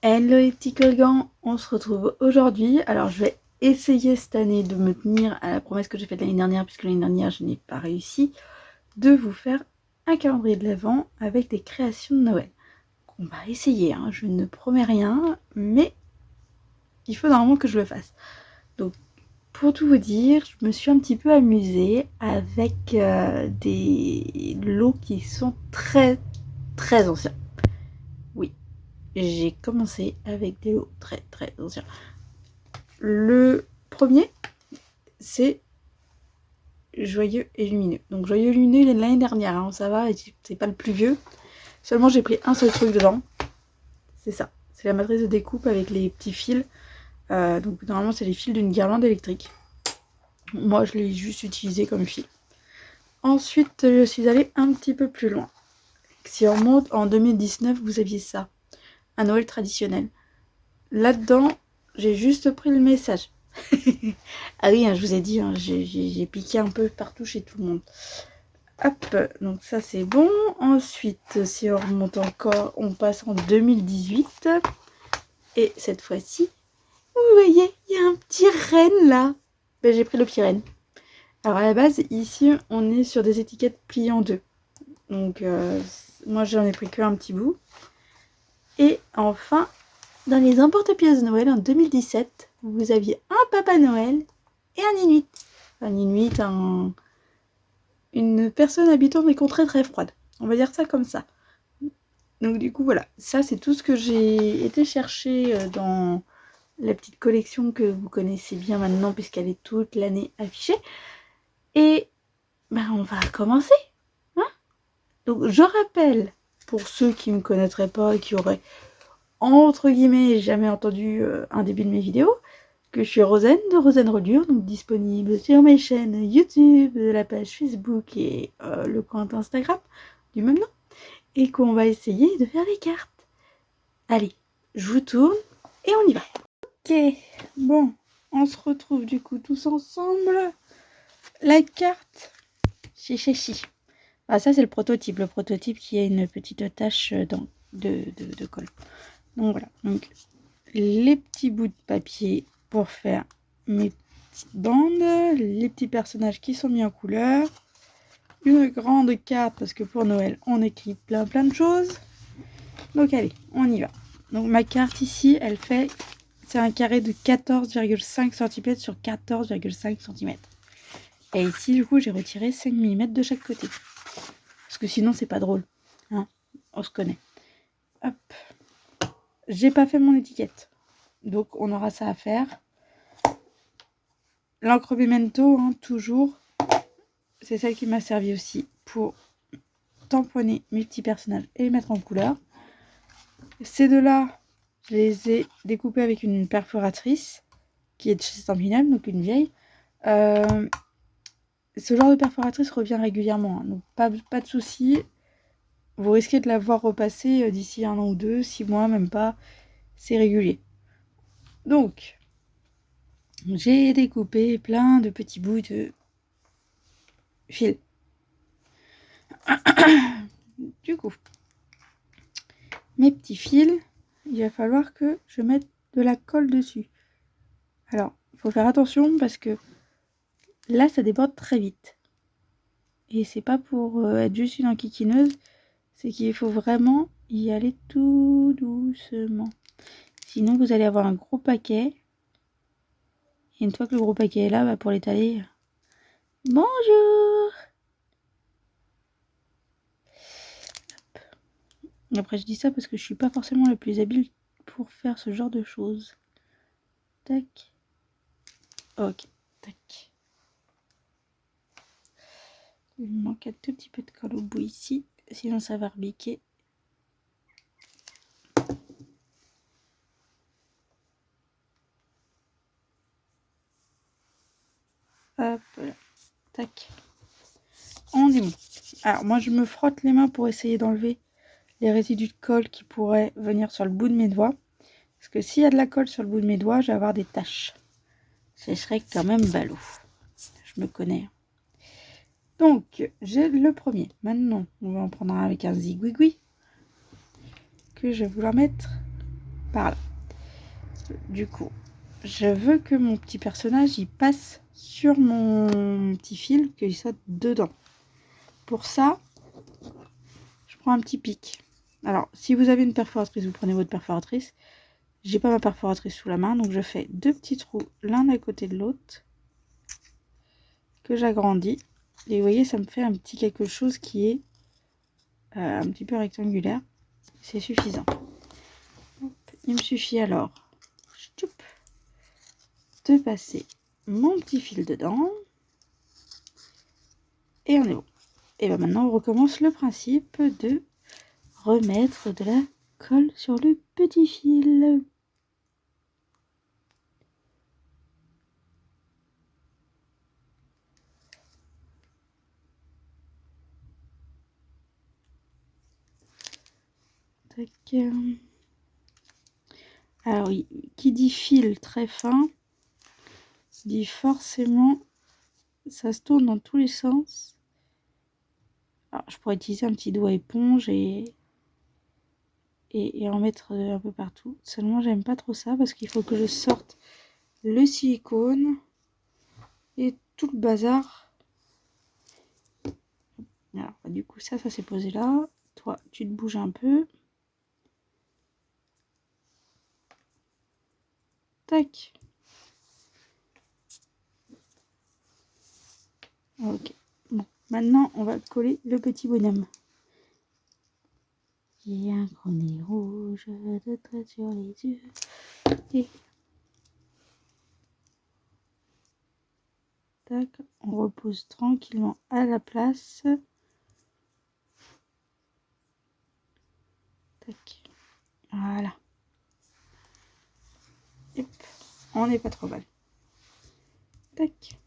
Hello les petits colgants, on se retrouve aujourd'hui. Alors je vais essayer cette année de me tenir à la promesse que j'ai faite l'année dernière, puisque l'année dernière je n'ai pas réussi, de vous faire un calendrier de l'Avent avec des créations de Noël. On va essayer, hein, je ne promets rien, mais il faut normalement que je le fasse. Donc pour tout vous dire, je me suis un petit peu amusée avec des lots qui sont très anciens. Oui, j'ai commencé avec des lots très anciens. Le premier, c'est Joyeux et Lumineux. Donc Joyeux et Lumineux, il est de l'année dernière, hein, ça va, c'est pas le plus vieux. Seulement j'ai pris un seul truc dedans. C'est ça, c'est la matrice de découpe avec les petits fils. Donc normalement c'est les fils d'une guirlande électrique. Moi je l'ai juste utilisé comme fil. Ensuite je suis allée un petit peu plus loin. Si on remonte en 2019, vous aviez ça, un Noël traditionnel. Là-dedans, j'ai juste pris le message. Ah oui, hein, je vous ai dit, hein, j'ai piqué un peu partout chez tout le monde. Hop, donc ça c'est bon. Ensuite, si on remonte encore, on passe en 2018. Et cette fois-ci, vous voyez, il y a un petit renne là. Ben, j'ai pris le petit renne. Alors à la base, ici, on est sur des étiquettes pliées en deux. Donc moi j'en ai pris qu'un petit bout. Et enfin, dans les emporte-pièces de Noël en 2017, vous aviez un Papa Noël et un Inuit. Un Inuit, une personne habitant des contrées très froides. On va dire ça comme ça. Donc du coup, voilà. Ça, c'est tout ce que j'ai été chercher dans la petite collection que vous connaissez bien maintenant, puisqu'elle est toute l'année affichée. Et ben, on va commencer. Hein, donc, je rappelle, pour ceux qui ne me connaîtraient pas et qui auraient, entre guillemets, jamais entendu un début de mes vidéos, que je suis Rosen de Rosen Reliure, donc disponible sur mes chaînes YouTube, la page Facebook et le compte Instagram du même nom, et qu'on va essayer de faire des cartes. Allez, je vous tourne et on y va. Ok, bon, on se retrouve du coup tous ensemble. La carte Chichechi. Ah, ça c'est le prototype qui a une petite tache de colle. Donc voilà, donc les petits bouts de papier pour faire mes petites bandes, les petits personnages qui sont mis en couleur, une grande carte parce que pour Noël on écrit plein de choses. Donc allez, on y va. Donc ma carte ici, elle fait, c'est un carré de 14,5 cm sur 14,5 cm. Et ici du coup j'ai retiré 5 mm de chaque côté. Parce que sinon c'est pas drôle. Hein, on se connaît. Hop. J'ai pas fait mon étiquette. Donc on aura ça à faire. L'encre Memento, hein, toujours, c'est celle qui m'a servi aussi pour tamponner mes petits personnages et les mettre en couleur. Ces deux-là, je les ai découpés avec une perforatrice qui est de chez Stampin'Up, donc une vieille. Ce genre de perforatrice revient régulièrement, hein, donc pas de souci. Vous risquez de la voir repasser d'ici 1 an ou 2, 6 mois, même pas. C'est régulier. Donc, j'ai découpé plein de petits bouts de fil. Du coup, mes petits fils, il va falloir que je mette de la colle dessus. Alors, il faut faire attention parce que là, ça déborde très vite. Et c'est pas pour être juste une enquiquineuse, c'est qu'il faut vraiment y aller tout doucement. Sinon, vous allez avoir un gros paquet. Et une fois que le gros paquet est là, bah, pour l'étaler... Bonjour! Après, je dis ça parce que je suis pas forcément la plus habile pour faire ce genre de choses. Tac. Ok. Tac. Il me manque un tout petit peu de colle au bout ici. Sinon, ça va rebiquer. Hop là. Tac. On est bon. Alors, moi, je me frotte les mains pour essayer d'enlever les résidus de colle qui pourraient venir sur le bout de mes doigts. Parce que s'il y a de la colle sur le bout de mes doigts, je vais avoir des taches. Ce serait quand même ballot. Je me connais. Donc, j'ai le premier. Maintenant, on va en prendre un avec un zigouigoui que je vais vouloir mettre par là. Du coup, je veux que mon petit personnage il passe sur mon petit fil, qu'il soit dedans. Pour ça, je prends un petit pic. Alors, si vous avez une perforatrice, vous prenez votre perforatrice. J'ai pas ma perforatrice sous la main, donc je fais 2 petits trous l'un à côté de l'autre que j'agrandis. Et vous voyez, ça me fait un petit quelque chose qui est un petit peu rectangulaire. C'est suffisant. Il me suffit alors de passer mon petit fil dedans. Et on est bon. Et bien maintenant, on recommence le principe de remettre de la colle sur le petit fil. Tac. Alors oui, qui dit fil très fin, dit forcément, ça se tourne dans tous les sens. Alors, je pourrais utiliser un petit doigt éponge et en mettre un peu partout. Seulement, j'aime pas trop ça parce qu'il faut que je sorte le silicone et tout le bazar. Alors, du coup, ça s'est posé là. Toi, tu te bouges un peu. Tac. Ok. Bon, maintenant, on va coller le petit bonhomme. Il y a un gros nez rouge de traits sur les yeux. Et tac, on repose tranquillement à la place. Tac. Voilà. Hop. On n'est pas trop mal. Tac.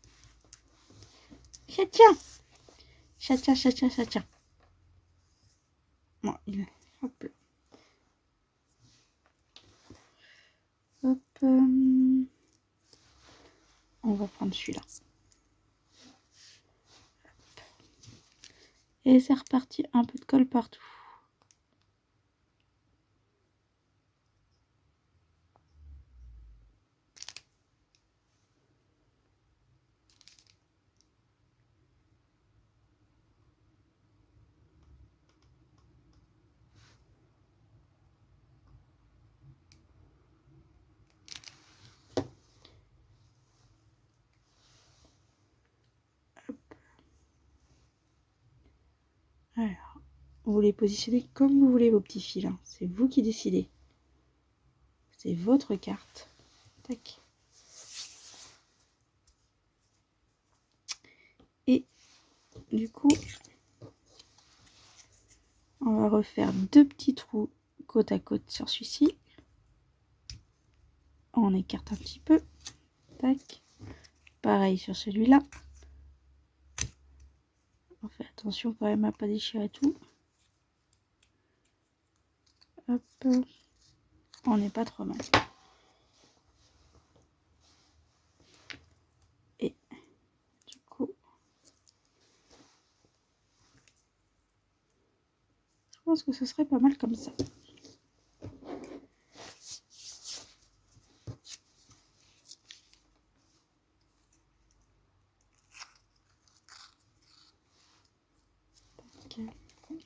Tcha-tcha. Tcha-tcha, tcha-tcha, tcha-tcha. Bon, hop là. Hop. On va prendre celui-là. Et c'est reparti, un peu de colle partout. Alors, vous les positionnez comme vous voulez vos petits fils. Hein. C'est vous qui décidez. C'est votre carte. Tac. Et du coup, on va refaire 2 petits trous côte à côte sur celui-ci. On écarte un petit peu. Tac. Pareil sur celui-là. On fait attention quand même à pas déchirer tout. Hop. On n'est pas trop mal. Et du coup, je pense que ce serait pas mal comme ça.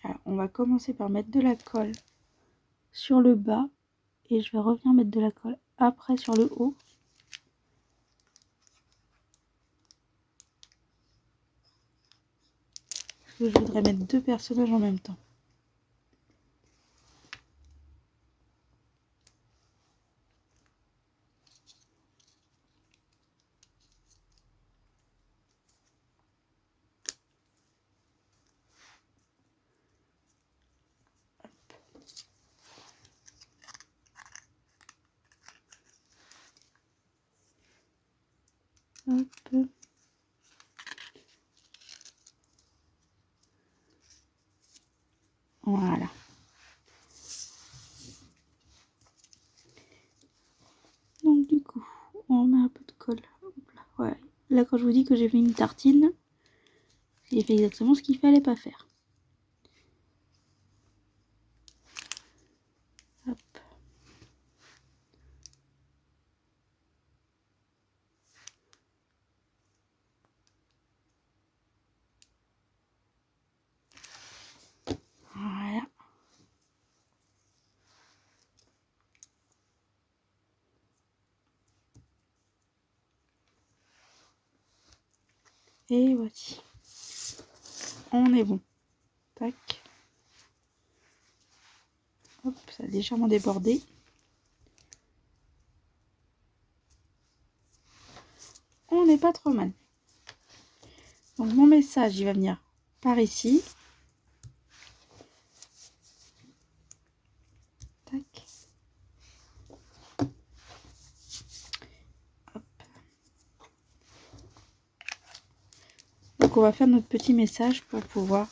Alors, on va commencer par mettre de la colle sur le bas et je vais revenir mettre de la colle après sur le haut. Parce que je voudrais mettre 2 personnages en même temps. Hop. Voilà. Donc du coup, on met un peu de colle. Hop là. Ouais. Là, quand je vous dis que j'ai fait une tartine, j'ai fait exactement ce qu'il fallait pas faire. Hop. Et voici. On est bon. Tac. Hop, ça a légèrement débordé. On n'est pas trop mal. Donc mon message, il va venir par ici. Tac. Hop. Donc on va faire notre petit message pour pouvoir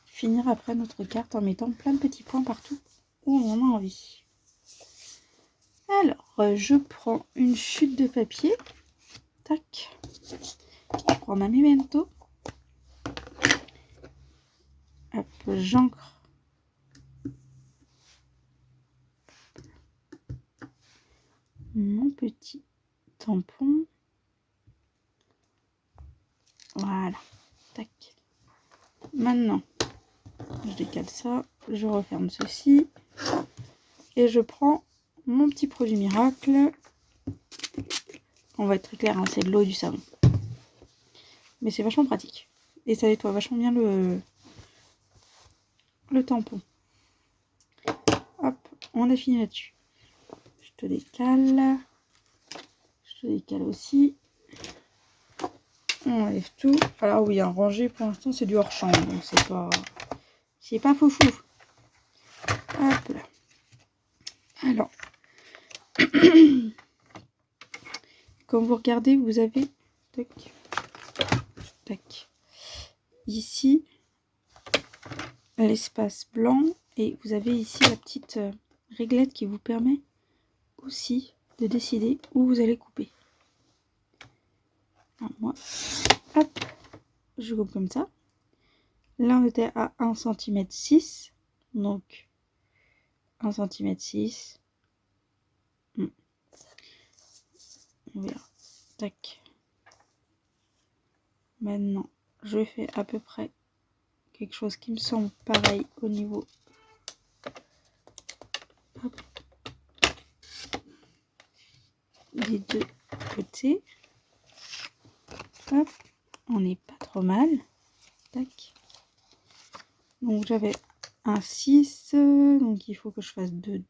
finir après notre carte en mettant plein de petits points partout où on en a envie. Alors, je prends une chute de papier. Tac. Je prends ma memento. Hop, j'encre. Mon petit tampon. Voilà. Tac. Maintenant, je décale ça. Je referme ceci. Et je prends mon petit produit miracle. On va être très clair, hein, c'est de l'eau et du savon. Mais c'est vachement pratique. Et ça nettoie vachement bien le tampon. Hop, on a fini là-dessus. Je te décale. Je te décale aussi. On enlève tout. Alors oui, un rangé pour l'instant c'est du hors champ. Donc c'est pas foufou. Hop là. Alors. Comme vous regardez, vous avez tac, tac, ici l'espace blanc et vous avez ici la petite réglette qui vous permet aussi de décider où vous allez couper. Alors moi, hop, je coupe comme ça. Là on était à 1,6 cm, donc 1,6 cm. On verra. Tac. Maintenant, je fais à peu près quelque chose qui me semble pareil au niveau des deux côtés. Hop, on n'est pas trop mal. Tac. Donc j'avais un 6, donc il faut que je fasse de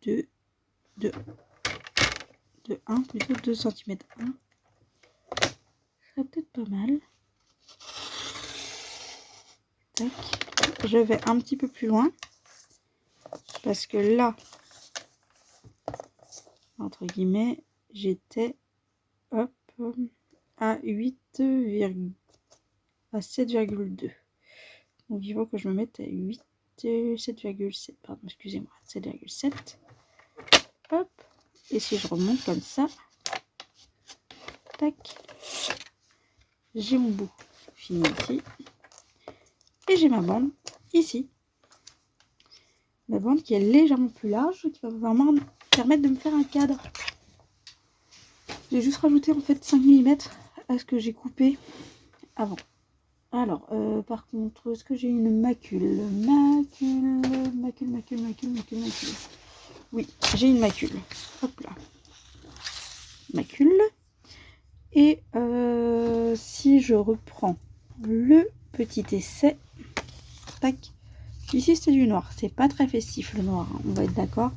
1, plutôt 2 cm 1. Ça serait peut-être pas mal. Tac. Je vais un petit peu plus loin. Parce que là, entre guillemets, j'étais hop à 7,2. Donc il faut que je me mette à 7,7. Pardon, excusez-moi, 7,7. Hop. Et si je remonte comme ça, tac, j'ai mon bout fini ici. Et j'ai ma bande ici. Ma bande qui est légèrement plus large, qui va vraiment me permettre de me faire un cadre. J'ai juste rajouté en fait 5 mm à ce que j'ai coupé avant. Alors, par contre, est-ce que j'ai une macule? Macule. Oui, j'ai une macule. Hop là. Macule. Et si je reprends le petit essai, tac. Ici c'était du noir, c'est pas très festif le noir, hein, on va être d'accord.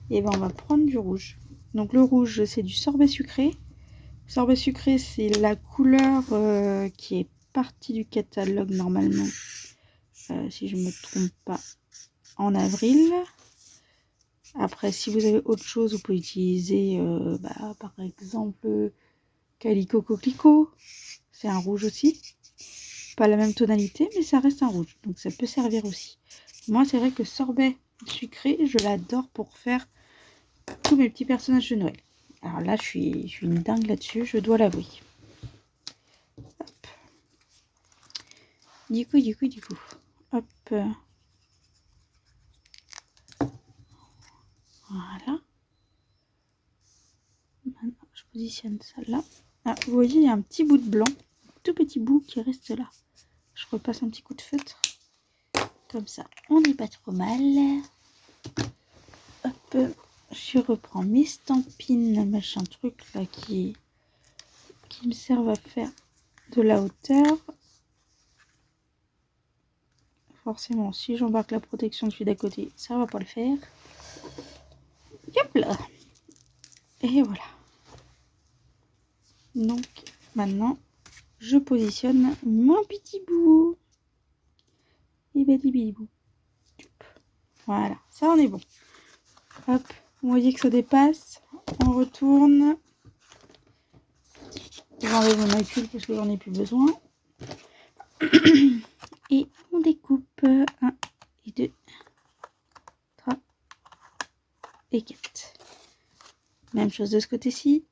Et ben on va prendre du rouge. Donc le rouge c'est du sorbet sucré. Sorbet sucré c'est la couleur qui est partie du catalogue normalement, si je me trompe pas, en avril. Après si vous avez autre chose vous pouvez utiliser par exemple Calico Coquelicot, c'est un rouge aussi. Pas la même tonalité mais ça reste un rouge, donc ça peut servir aussi. Moi c'est vrai que sorbet sucré je l'adore pour faire tous mes petits personnages de Noël. Alors là je suis une dingue là-dessus, je dois l'avouer. Du coup hop, voilà. Maintenant je positionne ça là. Ah, vous voyez il y a un petit bout de blanc, tout petit bout qui reste là. Je repasse un petit coup de feutre comme ça, on n'est pas trop mal. Hop, je reprends mes stampines, machin truc là qui qui me servent à faire de la hauteur. Forcément, si j'embarque la protection de celui d'à côté, ça va pas le faire. Hop là. Et voilà. Donc, maintenant, je positionne mon petit bout. Et petit bout. Voilà, ça en est bon. Hop, vous voyez que ça dépasse. On retourne. J'enlève mon macule parce que j'en ai plus besoin. Et on découpe 1 et 2, 3 et 4. Même chose de ce côté-ci.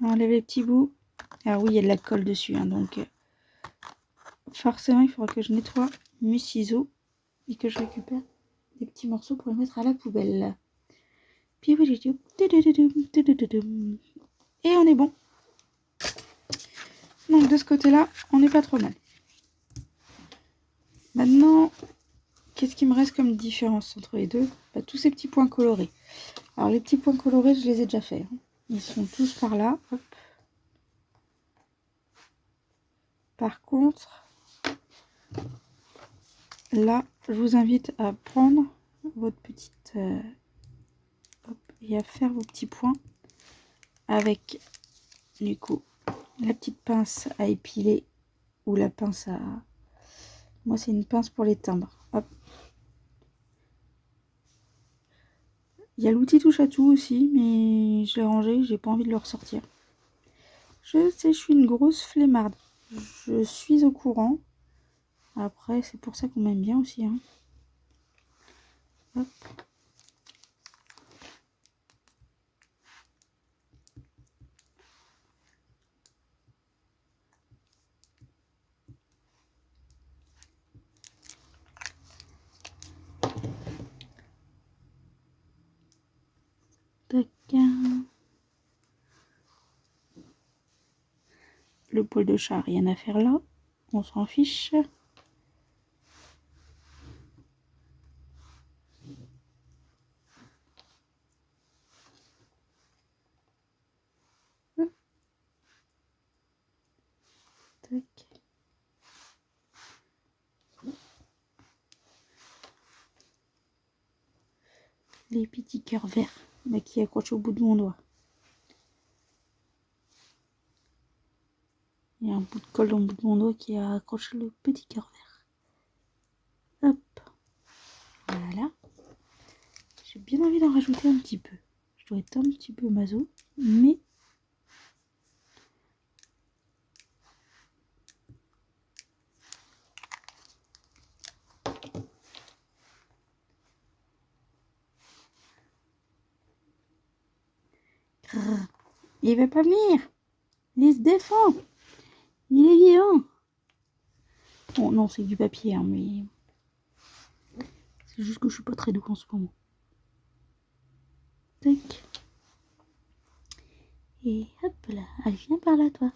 On enlève les petits bouts. Alors oui, il y a de la colle dessus, hein, donc forcément, il faudra que je nettoie mes ciseaux et que je récupère des petits morceaux pour les mettre à la poubelle. Et on est bon. Donc de ce côté-là, on n'est pas trop mal. Maintenant, qu'est-ce qui me reste comme différence entre les deux? Tous ces petits points colorés. Alors les petits points colorés, je les ai déjà faits. Ils sont tous par là. Hop. Par contre, là, je vous invite à prendre votre petite... hop, et à faire vos petits points avec, du coup, la petite pince à épiler ou la pince à... Moi, c'est une pince pour les timbres. Hop. Il y a l'outil touche à tout aussi, mais je l'ai rangé, j'ai pas envie de le ressortir. Je sais, je suis une grosse flemmarde. Je suis au courant. Après, c'est pour ça qu'on m'aime bien aussi. Hein. Hop. Tac. Le poil de chat, rien à faire là. On s'en fiche. Tac. Les petits cœurs verts qui accrochent au bout de mon doigt. Il y a un bout de colle au bout de mon doigt qui accroche le petit cœur vert. Hop. Voilà. J'ai bien envie d'en rajouter un petit peu. Je dois être un petit peu maso, mais... Il veut pas venir. Il se défend. Il est vivant. Bon, non, c'est du papier, hein, mais... C'est juste que je suis pas très doux en ce moment. Tac. Et hop là. Allez, viens par là, toi.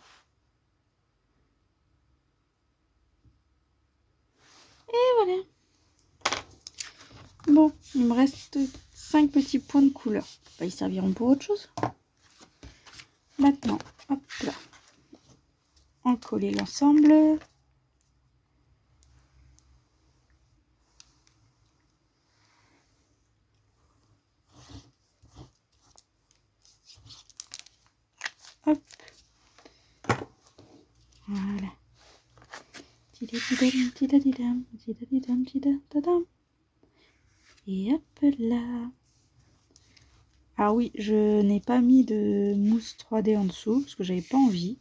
Et voilà. Bon, il me reste 5 petits points de couleur. Ils serviront pour autre chose. Maintenant, hop là. On colle l'ensemble. Hop. Voilà. Et hop là. Ah oui, je n'ai pas mis de mousse 3D en dessous parce que j'avais pas envie.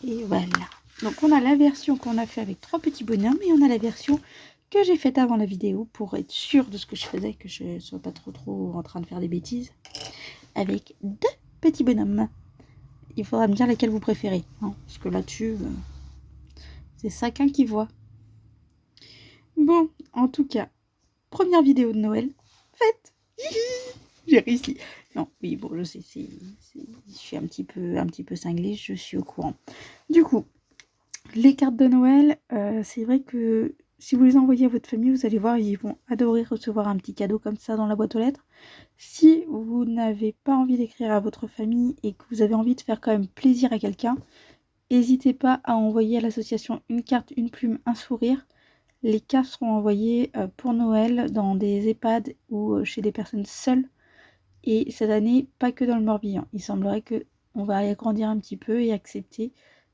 Et voilà. Donc on a la version qu'on a fait avec 3 petits bonhommes et on a la version que j'ai faite avant la vidéo pour être sûre de ce que je faisais, que je ne sois pas trop en train de faire des bêtises. Avec 2 petits bonhommes. Il faudra me dire laquelle vous préférez. Hein, parce que là-dessus, c'est chacun qui voit. Bon, en tout cas, première vidéo de Noël faite. J'ai réussi. Non, oui, bon, je sais, je suis un petit peu cinglée, je suis au courant. Du coup, les cartes de Noël, c'est vrai que Si vous les envoyez à votre famille, vous allez voir, ils vont adorer recevoir un petit cadeau comme ça dans la boîte aux lettres. Si vous n'avez pas envie d'écrire à votre famille et que vous avez envie de faire quand même plaisir à quelqu'un, n'hésitez pas à envoyer à l'association une carte, une plume, un sourire. Les cartes seront envoyées pour Noël dans des EHPAD ou chez des personnes seules. Et cette année, pas que dans le Morbihan. Il semblerait qu'on va agrandir un petit peu et accepter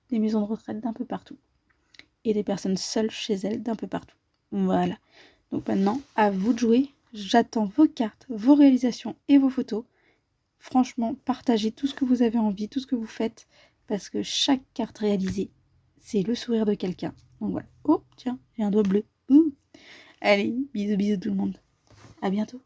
des maisons de retraite d'un peu partout. Et des personnes seules chez elles d'un peu partout. Voilà. Donc maintenant, à vous de jouer. J'attends vos cartes, vos réalisations et vos photos. Franchement, partagez tout ce que vous avez envie, tout ce que vous faites, parce que chaque carte réalisée, c'est le sourire de quelqu'un. Donc voilà. Oh, tiens, j'ai un doigt bleu. Ouh. Allez, bisous bisous tout le monde. À bientôt.